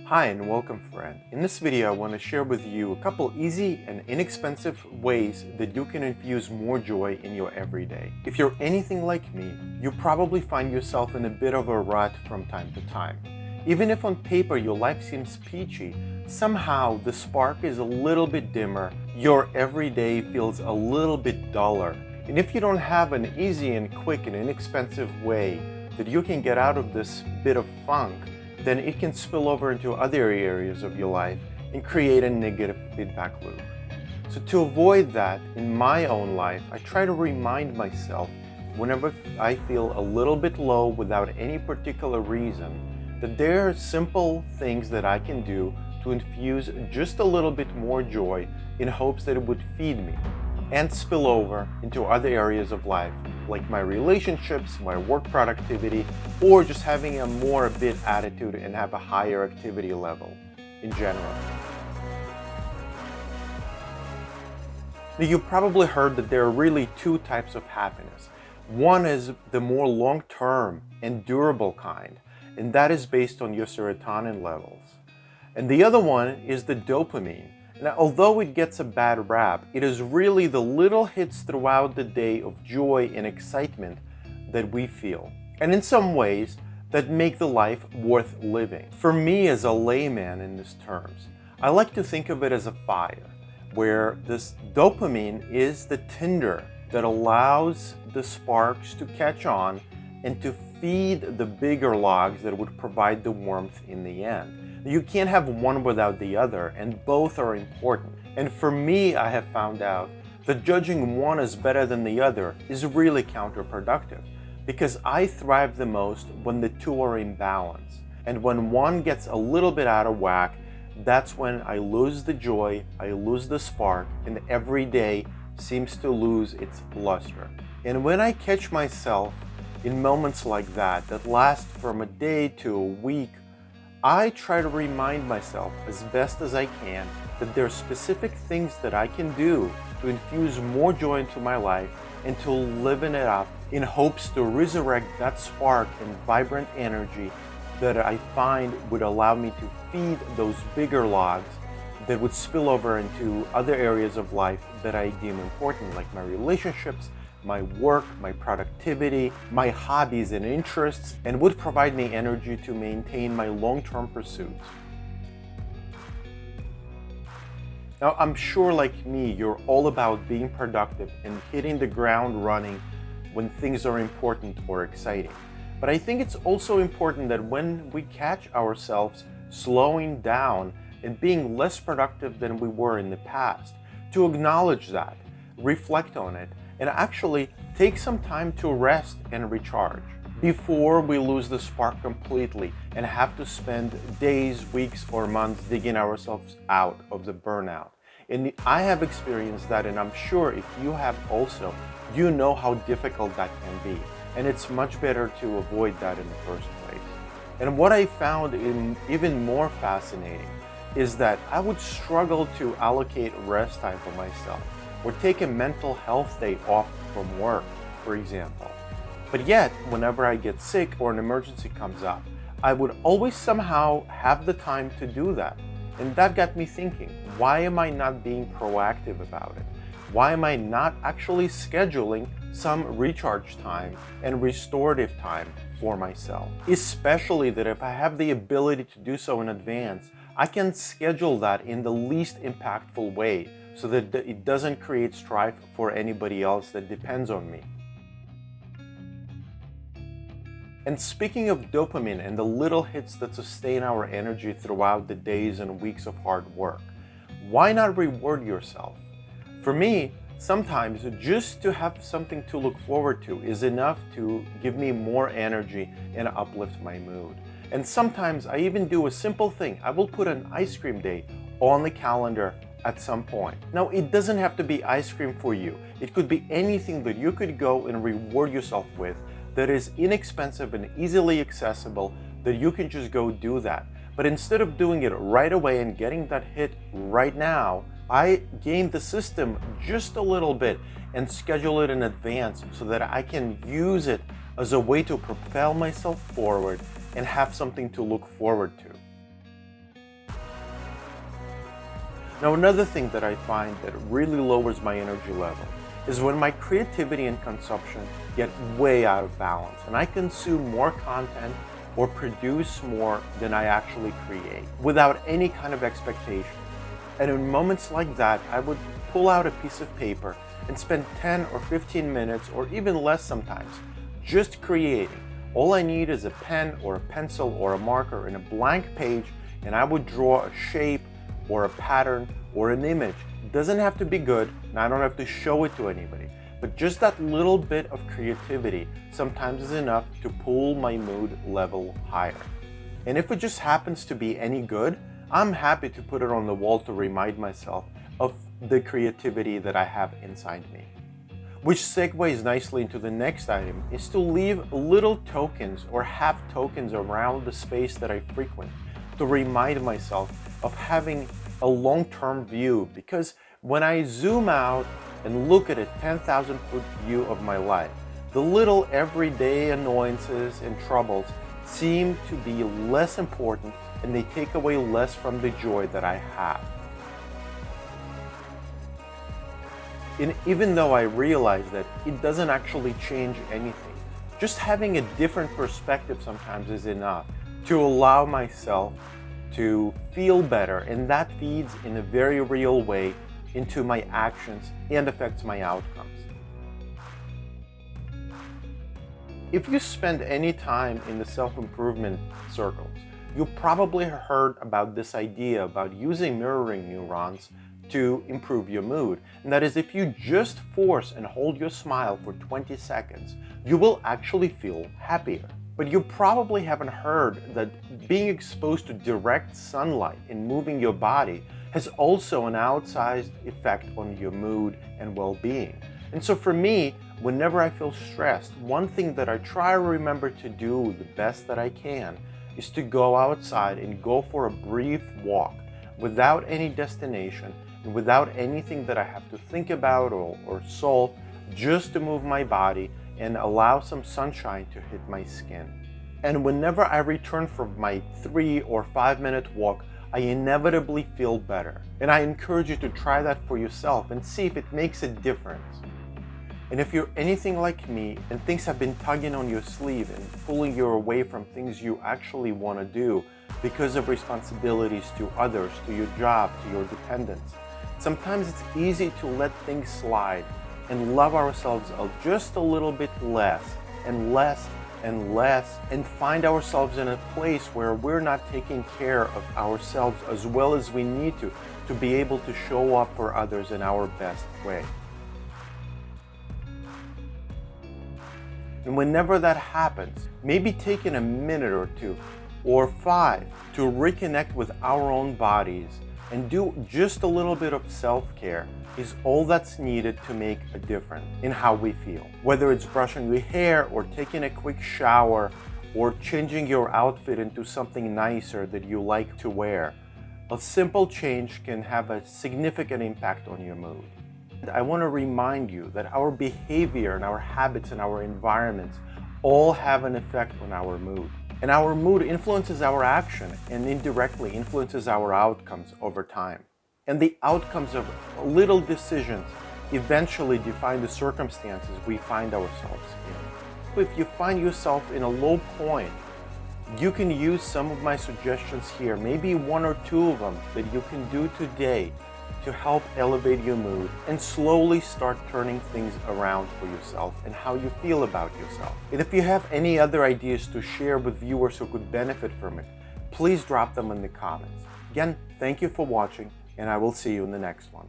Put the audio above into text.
Hi and welcome friend. In this video I want to share with you a couple easy and inexpensive ways that you can infuse more joy in your everyday. If you're anything like me, you probably find yourself in a bit of a rut from time to time. Even if on paper your life seems peachy, somehow the spark is a little bit dimmer, your everyday feels a little bit duller. And if you don't have an easy and quick and inexpensive way that you can get out of this bit of funk, then it can spill over into other areas of your life and create a negative feedback loop. So to avoid that, in my own life, I try to remind myself whenever I feel a little bit low without any particular reason, that there are simple things that I can do to infuse just a little bit more joy in hopes that it would feed me and spill over into other areas of life, like my relationships, my work productivity, or just having a more bit attitude and have a higher activity level in general. Now, you probably heard that there are really two types of happiness. One is the more long-term and durable kind, and that is based on your serotonin levels. And the other one is the dopamine. Now, although it gets a bad rap, it is really the little hits throughout the day of joy and excitement that we feel, and in some ways that make the life worth living. For me, as a layman in these terms, I like to think of it as a fire, where this dopamine is the tinder that allows the sparks to catch on and to feed the bigger logs that would provide the warmth in the end. You can't have one without the other, and both are important. And for me, I have found out that judging one as better than the other is really counterproductive, because I thrive the most when the two are in balance. And when one gets a little bit out of whack, that's when I lose the joy, I lose the spark, and every day seems to lose its luster. And when I catch myself in moments like that last from a day to a week, I try to remind myself as best as I can that there are specific things that I can do to infuse more joy into my life and to liven it up in hopes to resurrect that spark and vibrant energy that I find would allow me to feed those bigger logs that would spill over into other areas of life that I deem important, like my relationships, my work, my productivity, my hobbies and interests, and would provide me energy to maintain my long-term pursuits. Now, I'm sure like me, you're all about being productive and hitting the ground running when things are important or exciting. But I think it's also important that when we catch ourselves slowing down and being less productive than we were in the past, to acknowledge that, reflect on it, and actually take some time to rest and recharge before we lose the spark completely and have to spend days, weeks, or months digging ourselves out of the burnout. And I have experienced that, and I'm sure if you have also, you know how difficult that can be. And it's much better to avoid that in the first place. And what I found even more fascinating is that I would struggle to allocate rest time for myself, or take a mental health day off from work, for example. But yet, whenever I get sick or an emergency comes up, I would always somehow have the time to do that. And that got me thinking, why am I not being proactive about it? Why am I not actually scheduling some recharge time and restorative time for myself? Especially that if I have the ability to do so in advance, I can schedule that in the least impactful way, so that it doesn't create strife for anybody else that depends on me. And speaking of dopamine and the little hits that sustain our energy throughout the days and weeks of hard work, why not reward yourself? For me, sometimes just to have something to look forward to is enough to give me more energy and uplift my mood. And sometimes I even do a simple thing. I will put an ice cream day on the calendar at some point. Now, it doesn't have to be ice cream for you. It could be anything that you could go and reward yourself with that is inexpensive and easily accessible, that you can just go do that. But instead of doing it right away and getting that hit right now, I game the system just a little bit and schedule it in advance so that I can use it as a way to propel myself forward and have something to look forward to. Now, another thing that I find that really lowers my energy level is when my creativity and consumption get way out of balance and I consume more content or produce more than I actually create without any kind of expectation. And in moments like that, I would pull out a piece of paper and spend 10 or 15 minutes or even less sometimes just creating. All I need is a pen or a pencil or a marker and a blank page, and I would draw a shape or a pattern or an image. It doesn't have to be good, and I don't have to show it to anybody, but just that little bit of creativity sometimes is enough to pull my mood level higher. And if it just happens to be any good, I'm happy to put it on the wall to remind myself of the creativity that I have inside me. Which segues nicely into the next item, is to leave little tokens or half tokens around the space that I frequent to remind myself of having a long-term view, because when I zoom out and look at a 10,000-foot view of my life, the little everyday annoyances and troubles seem to be less important and they take away less from the joy that I have. And even though I realize that it doesn't actually change anything, just having a different perspective sometimes is enough to allow myself to feel better, and that feeds in a very real way into my actions and affects my outcomes. If you spend any time in the self-improvement circles, you probably heard about this idea about using mirroring neurons to improve your mood. And that is, if you just force and hold your smile for 20 seconds, you will actually feel happier. But you probably haven't heard that being exposed to direct sunlight and moving your body has also an outsized effect on your mood and well-being. And so for me, whenever I feel stressed, one thing that I try to remember to do the best that I can is to go outside and go for a brief walk without any destination and without anything that I have to think about or solve, just to move my body and allow some sunshine to hit my skin. And whenever I return from my 3 or 5 minute walk, I inevitably feel better. And I encourage you to try that for yourself and see if it makes a difference. And if you're anything like me and things have been tugging on your sleeve and pulling you away from things you actually want to do because of responsibilities to others, to your job, to your dependents, sometimes it's easy to let things slide and love ourselves just a little bit less and less and less, and find ourselves in a place where we're not taking care of ourselves as well as we need to be able to show up for others in our best way. And whenever that happens, maybe taking a minute or 2 or 5 to reconnect with our own bodies and do just a little bit of self-care is all that's needed to make a difference in how we feel. Whether it's brushing your hair or taking a quick shower or changing your outfit into something nicer that you like to wear, a simple change can have a significant impact on your mood. I want to remind you that our behavior and our habits and our environments all have an effect on our mood. And our mood influences our action and indirectly influences our outcomes over time. And the outcomes of little decisions eventually define the circumstances we find ourselves in. If you find yourself in a low point, you can use some of my suggestions here, maybe 1 or 2 of them that you can do today to help elevate your mood and slowly start turning things around for yourself and how you feel about yourself. And if you have any other ideas to share with viewers who could benefit from it, please drop them in the comments. Again, thank you for watching, and I will see you in the next one.